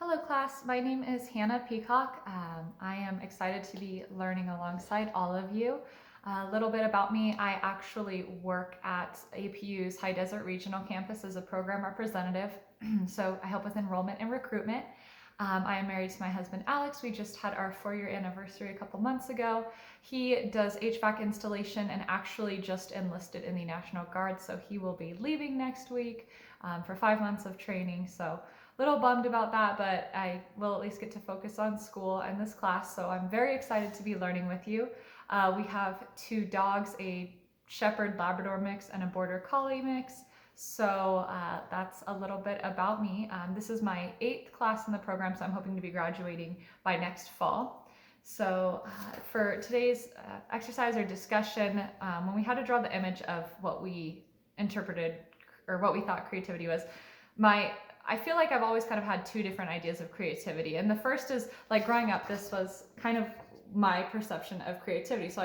Hello class, my name is Hannah Peacock. I am excited to be learning alongside all of you. A little bit about me, I actually work at APU's High Desert Regional Campus as a program representative. So I help with enrollment and recruitment. I am married to my husband Alex. We just had our 4-year anniversary a couple months ago. He does HVAC installation and actually just enlisted in the National Guard, so he will be leaving next week for 5 months of training. So little bummed about that, but I will at least get to focus on school and this class, so I'm very excited to be learning with you. We have 2 dogs, a Shepherd Labrador mix and a Border Collie mix. So that's a little bit about me. This is my 8th class in the program, so I'm hoping to be graduating by next fall. So for today's exercise or discussion, when we had to draw the image of what we interpreted or what we thought creativity was, I feel like I've always kind of had 2 different ideas of creativity. And the first is, like, growing up, this was kind of my perception of creativity. So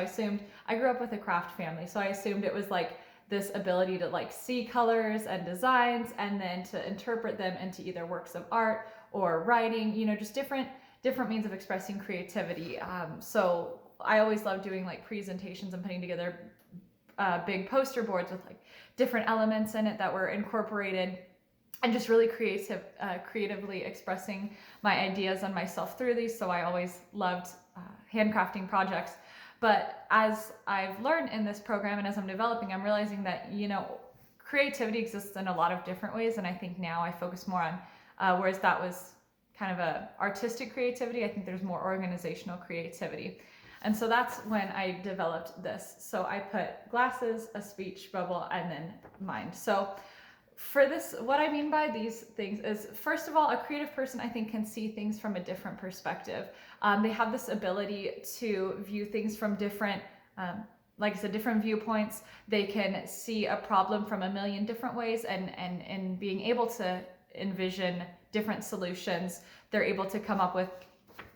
I grew up with a craft family, so I assumed it was like this ability to like see colors and designs and then to interpret them into either works of art or writing, just different means of expressing creativity. So I always loved doing like presentations and putting together big poster boards with like different elements in it that were incorporated, and just really creatively expressing my ideas and myself through these. So I always loved handcrafting projects. But as I've learned in this program and as I'm developing, I'm realizing that, creativity exists in a lot of different ways. And I think now I focus more on, whereas that was kind of a artistic creativity, I think there's more organizational creativity. And so that's when I developed this. So I put glasses, a speech bubble, and then mind. So for this, what I mean by these things is, first of all, a creative person, I think, can see things from a different perspective. They have this ability to view things from different, like I said, different viewpoints. They can see a problem from a million different ways, and being able to envision different solutions, they're able to come up with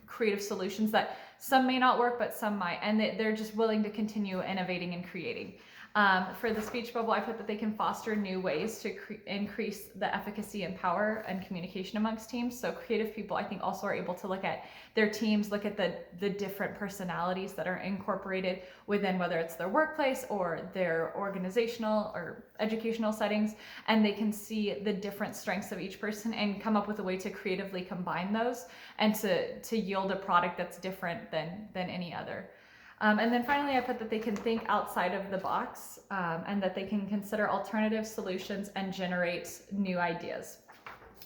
creative solutions that some may not work, but some might, and they're just willing to continue innovating and creating. For the speech bubble, I put that they can foster new ways to increase the efficacy and power and communication amongst teams. So creative people, I think, also are able to look at their teams, look at the different personalities that are incorporated within, whether it's their workplace or their organizational or educational settings, and they can see the different strengths of each person and come up with a way to creatively combine those and to yield a product that's different than any other. And then finally, I put that they can think outside of the box, and that they can consider alternative solutions and generate new ideas.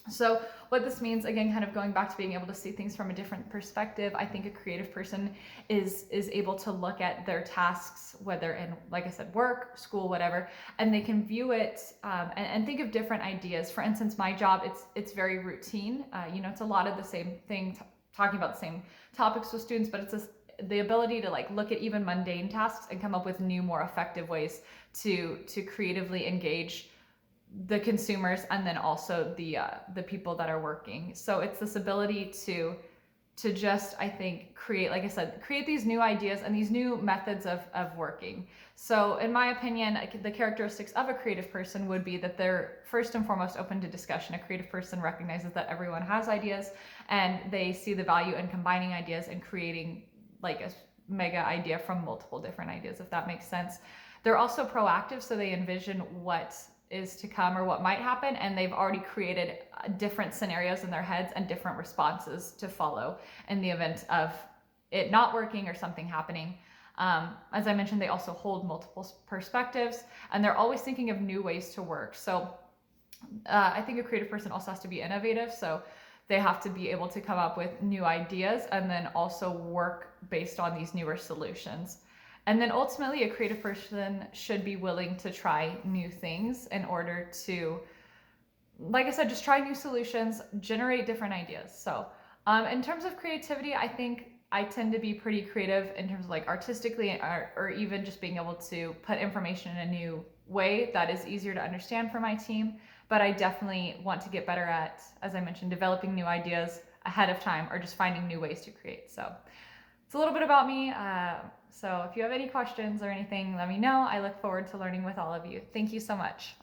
So what this means, again, kind of going back to being able to see things from a different perspective, I think a creative person is able to look at their tasks, whether in, like I said, work, school, whatever, and they can view it and think of different ideas. For instance, my job, it's very routine. It's a lot of the same thing, talking about the same topics with students, but it's the ability to like look at even mundane tasks and come up with new, more effective ways to creatively engage the consumers and then also the people that are working. So it's this ability to just, I think, create, like I said, create these new ideas and these new methods of working. So in my opinion, the characteristics of a creative person would be that they're first and foremost open to discussion. A creative person recognizes that everyone has ideas and they see the value in combining ideas and creating like a mega idea from multiple different ideas, if that makes sense. They're also proactive, so they envision what is to come or what might happen, and they've already created different scenarios in their heads and different responses to follow in the event of it not working or something happening. As I mentioned, they also hold multiple perspectives, and they're always thinking of new ways to work. So I think a creative person also has to be innovative. So they have to be able to come up with new ideas and then also work based on these newer solutions. And then ultimately, a creative person should be willing to try new things in order to, like I said, just try new solutions, generate different ideas. So in terms of creativity, I think I tend to be pretty creative in terms of like artistically or even just being able to put information in a new way that is easier to understand for my team. But I definitely want to get better at, as I mentioned, developing new ideas ahead of time or just finding new ways to create. So it's a little bit about me. So if you have any questions or anything, let me know. I look forward to learning with all of you. Thank you so much.